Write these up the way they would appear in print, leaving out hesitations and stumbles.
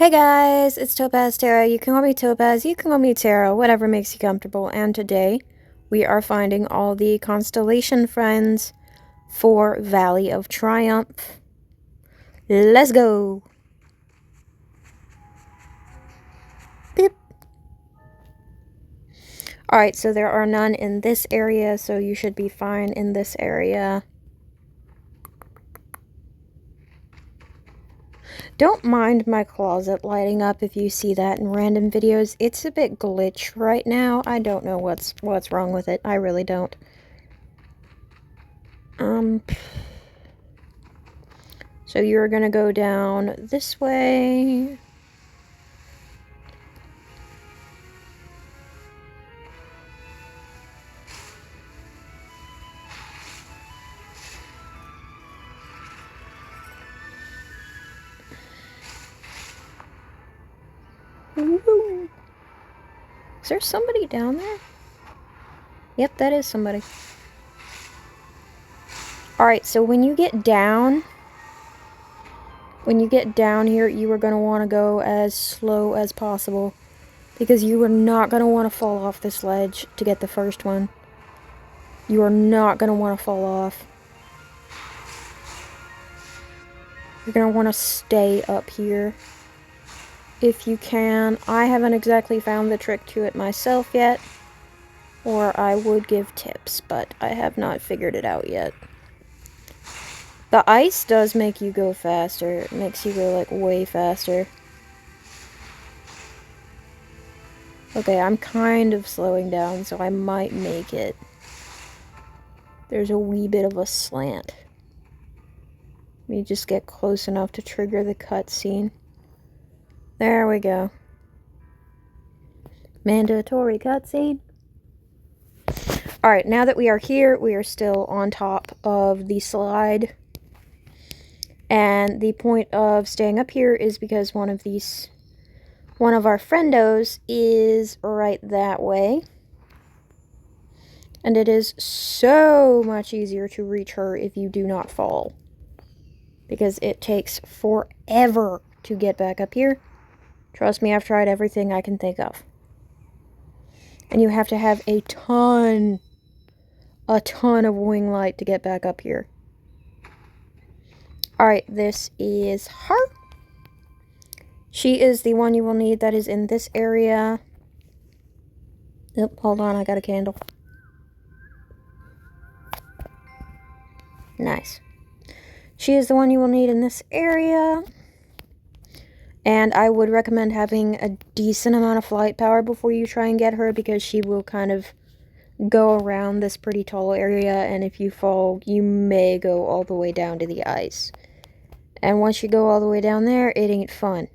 Hey guys, it's Topaz Tara. You can call me Topaz, you can call me Tara, whatever makes you comfortable. And today, we are finding all the Constellation friends for Valley of Triumph. Let's go! Beep. Alright, so there are none in this area, so you should be fine in this area. Don't mind my closet lighting up if you see that in random videos. It's a bit glitch right now. I don't know what's wrong with it. I really don't. So you're gonna go down this way. Woo. Is there somebody down there? Yep, that is somebody. Alright, so when you get down here, you are going to want to go as slow as possible. Because you are not going to want to fall off this ledge to get the first one. You are not going to want to fall off. You're going to want to stay up here if you can. I haven't exactly found the trick to it myself yet. Or I would give tips, but I have not figured it out yet. The ice does make you go faster. It makes you go, like, way faster. Okay, I'm kind of slowing down, so I might make it. There's a wee bit of a slant. Let me just get close enough to trigger the cutscene. There we go. Mandatory cutscene. Alright, now that we are here, we are still on top of the slide. And the point of staying up here is because one of our friendos is right that way. And it is so much easier to reach her if you do not fall. Because it takes forever to get back up here. Trust me, I've tried everything I can think of. And you have to have a ton of wing light to get back up here. Alright, this is her. She is the one you will need that is in this area. Oop, hold on, I got a candle. Nice. She is the one you will need in this area. And I would recommend having a decent amount of flight power before you try and get her, because she will kind of go around this pretty tall area, and if you fall, you may go all the way down to the ice. And once you go all the way down there, it ain't fun.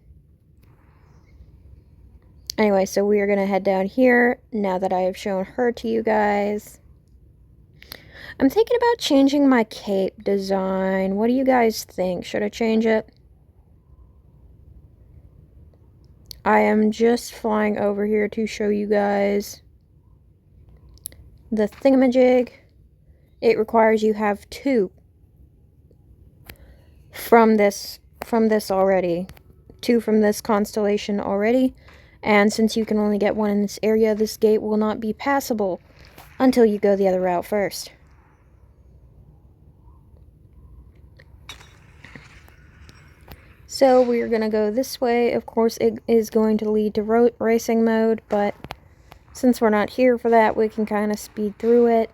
Anyway, so we are going to head down here, now that I have shown her to you guys. I'm thinking about changing my cape design. What do you guys think? Should I change it? I am just flying over here to show you guys the thingamajig. It requires you have two from this already. Two from this constellation already. And since you can only get one in this area, this gate will not be passable until you go the other route first. So we're going to go this way. Of course, it is going to lead to racing mode, but since we're not here for that, we can kind of speed through it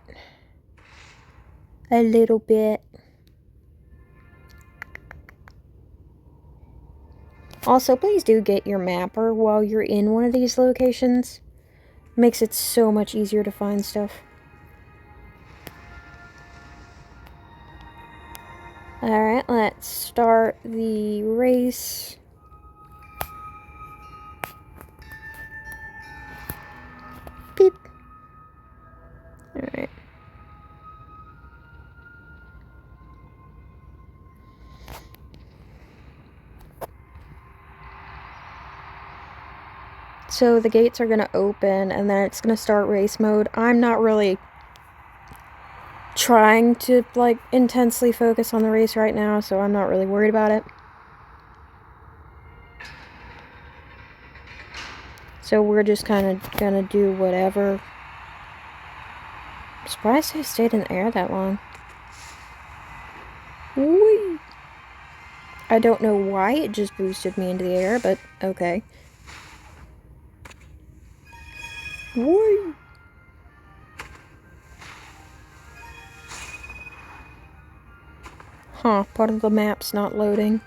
a little bit. Also, please do get your mapper while you're in one of these locations. Makes it so much easier to find stuff. Alright, let's start the race. Beep. Alright. So the gates are going to open, and then it's going to start race mode. I'm not really trying to, like, intensely focus on the race right now, so I'm not really worried about it. So we're just kind of gonna do whatever. I'm surprised I stayed in the air that long. Whee! I don't know why it just boosted me into the air, but okay. Whee! Huh, part of the map's not loading.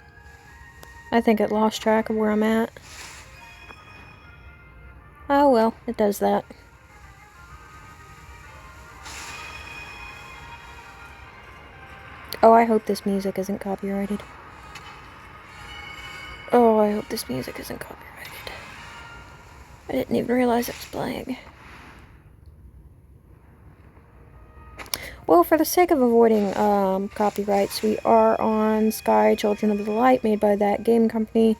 I think it lost track of where I'm at. Oh well, it does that. Oh, I hope this music isn't copyrighted. Oh, I hope this music isn't copyrighted. I didn't even realize it was playing. Well, for the sake of avoiding copyrights, we are on Sky Children of the Light, made by that game company.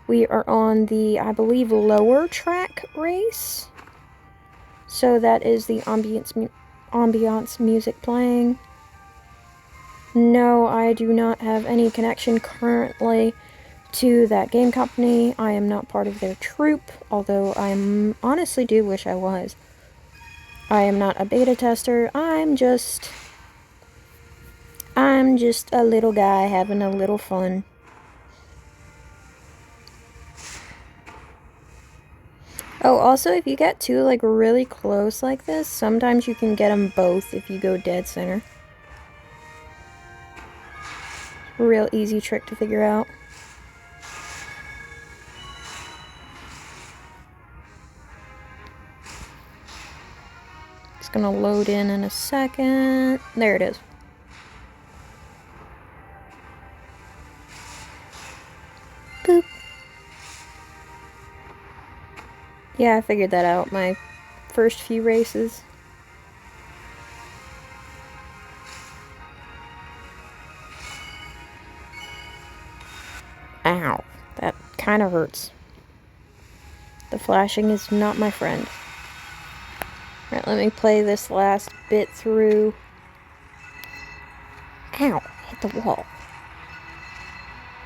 We are on the, I believe, lower track race. So that is the ambiance music playing. No, I do not have any connection currently to that game company. I am not part of their troupe, although I honestly do wish I was. I am not a beta tester. I'm just a little guy having a little fun. Oh, also, if you get two, like, really close like this, sometimes you can get them both if you go dead center. Real easy trick to figure out. It's gonna load in a second. There it is. Boop. Yeah, I figured that out my first few races. Ow. That kind of hurts. The flashing is not my friend. Alright, let me play this last bit through. Ow. Hit the wall.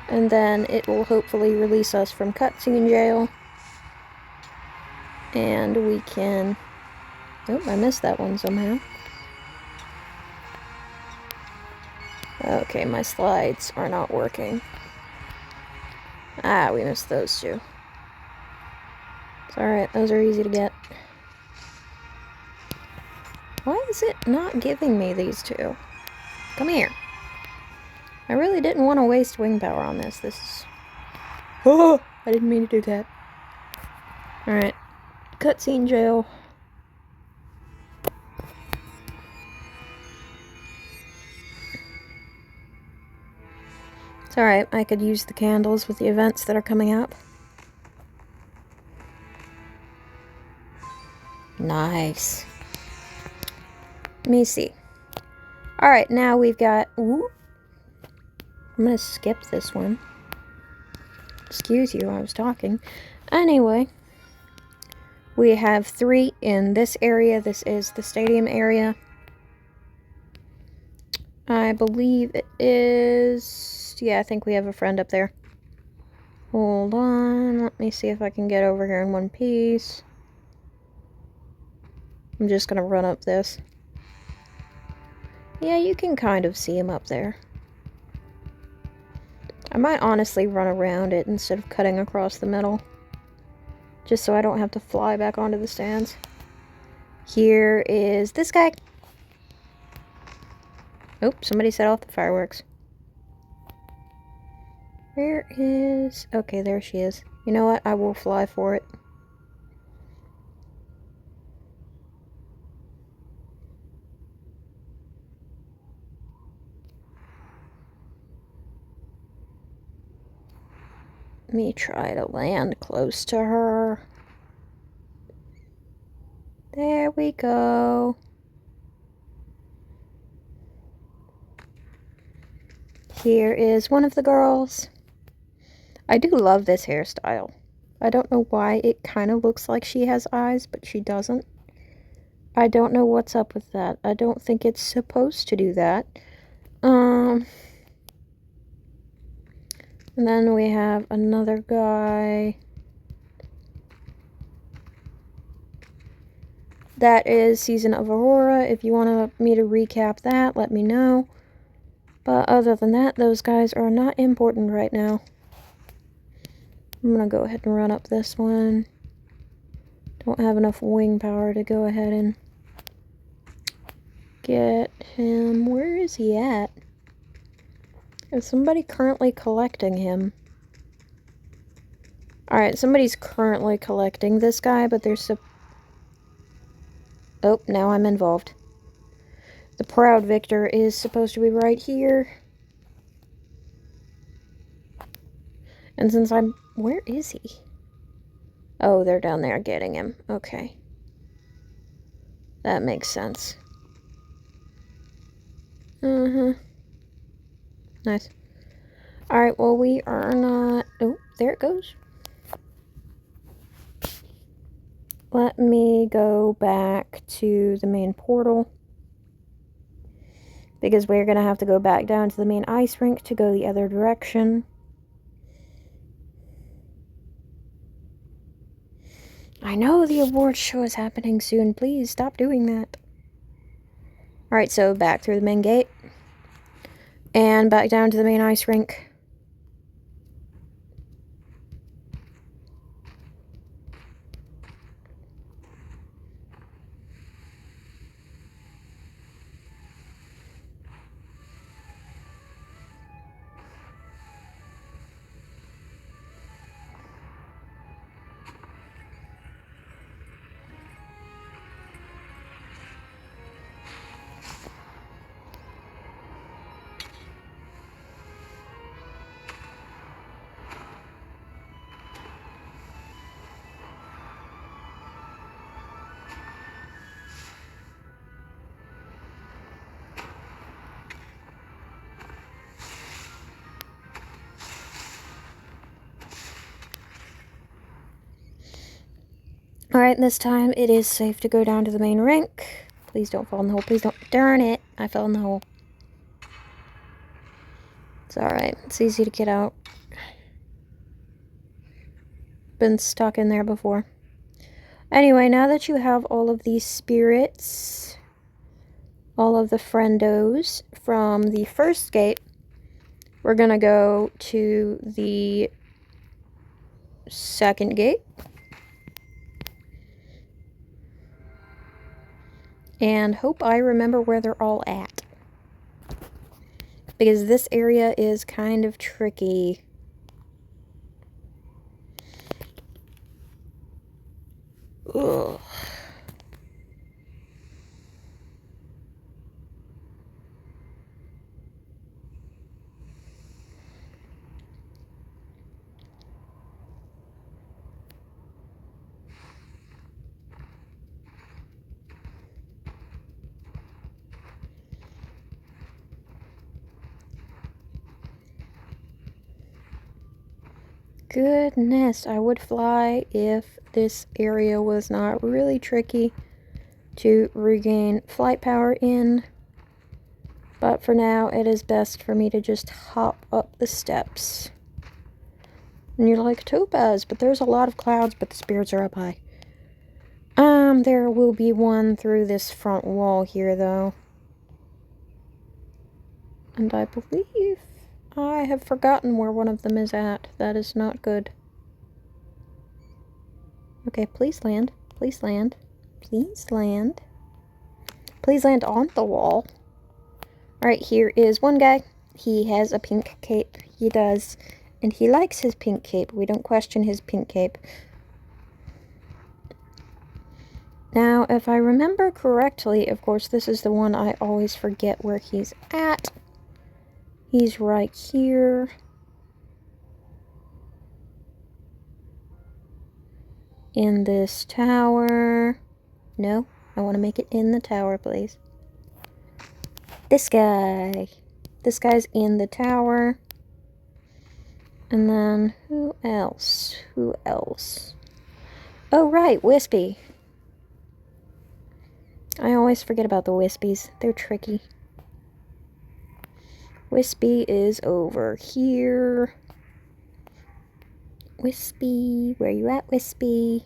And then it will hopefully release us from cutscene jail. And we can... Oh, I missed that one somehow. Okay, my slides are not working. Ah, we missed those two. It's alright, those are easy to get. Why is it not giving me these two? Come here. I really didn't want to waste wing power on this. This is... Oh! I didn't mean to do that. Alright. Cutscene jail. It's alright, I could use the candles with the events that are coming up. Nice. Let me see. Alright, now we've got... Ooh. I'm gonna skip this one. Excuse you, I was talking. Anyway. We have 3 in this area. This is the stadium area. I believe it is... Yeah, I think we have a friend up there. Hold on. Let me see if I can get over here in one piece. I'm just gonna run up this. Yeah, you can kind of see him up there. I might honestly run around it instead of cutting across the middle. Just so I don't have to fly back onto the stands. Here is this guy. Oh, somebody set off the fireworks. Where is... Okay, there she is. You know what? I will fly for it. Let me try to land close to her. There we go. Here is one of the girls. I do love this hairstyle. I don't know why it kind of looks like she has eyes, but she doesn't. I don't know what's up with that. I don't think it's supposed to do that. And then we have another guy. that is Season of Aurora. If you want me to recap that, let me know. But other than that, those guys are not important right now. I'm gonna go ahead and run up this one. Don't have enough wing power to go ahead and get him. Where is he at? Is somebody currently collecting him? Alright, somebody's currently collecting this guy, but there's a... Oh, now I'm involved. The Proud Victor is supposed to be right here. And since I'm... Where is he? Oh, they're down there getting him. Okay. That makes sense. Nice. Alright, well, we are not... Oh, there it goes. Let me go back to the main portal. Because we're going to have to go back down to the main ice rink to go the other direction. I know the awards show is happening soon. Please stop doing that. Alright, so back through the main gate. And back down to the main ice rink. Alright, this time it is safe to go down to the main rink. Please don't fall in the hole. Please don't. Darn it. I fell in the hole. It's alright. It's easy to get out. Been stuck in there before. Anyway, now that you have all of these spirits, all of the friendos from the first gate, we're gonna go to the second gate. And hope I remember where they're all at. Because this area is kind of tricky. Ugh. Goodness, I would fly if this area was not really tricky to regain flight power in. But for now, it is best for me to just hop up the steps. And you're like, Topaz, but there's a lot of clouds, but the spirits are up high. There will be one through this front wall here, though. And I believe I have forgotten where one of them is at. That is not good. Okay, please land. Please land. Please land. Please land on the wall. Alright, here is one guy. He has a pink cape. He does. And he likes his pink cape. We don't question his pink cape. Now, if I remember correctly, of course, this is the one I always forget where he's at. He's right here. In this tower. No, I want to make it in the tower, please. This guy. This guy's in the tower. And then, who else? Who else? Oh, right, Wispy. I always forget about the Wispies. They're tricky. Wispy is over here. Wispy, where you at, Wispy?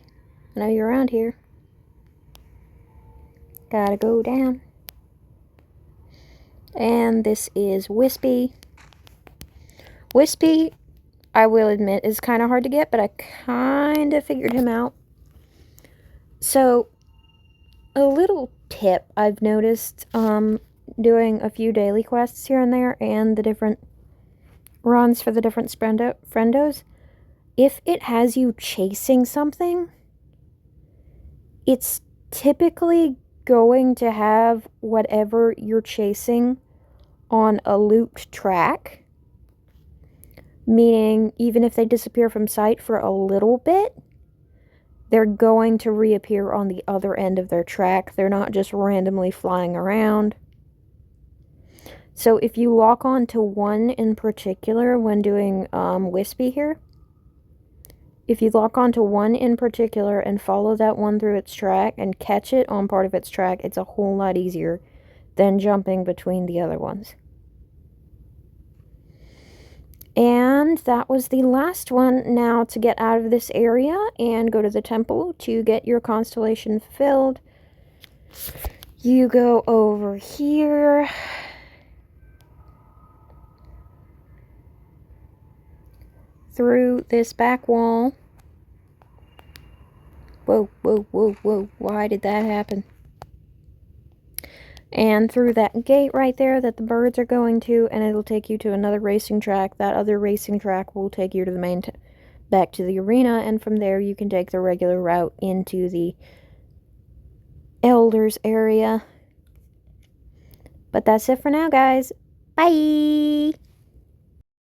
I know you're around here. Gotta go down. And this is Wispy. Wispy, I will admit, is kind of hard to get, but I kind of figured him out. So, a little tip I've noticed doing a few daily quests here and there and the different runs for the different friendos. If it has you chasing something, it's typically going to have whatever you're chasing on a looped track. Meaning, even if they disappear from sight for a little bit, they're going to reappear on the other end of their track. They're not just randomly flying around. So if you lock on to one in particular when doing Wispy here, if you lock onto one in particular and follow that one through its track and catch it on part of its track, it's a whole lot easier than jumping between the other ones. And that was the last one. Now to get out of this area and go to the temple to get your constellation fulfilled, you go over here. Through this back wall. Whoa, whoa, whoa, whoa. Why did that happen? And through that gate right there that the birds are going to, and it'll take you to another racing track. That other racing track will take you to the main, back to the arena, and from there you can take the regular route into the Elders area. But that's it for now, guys. Bye!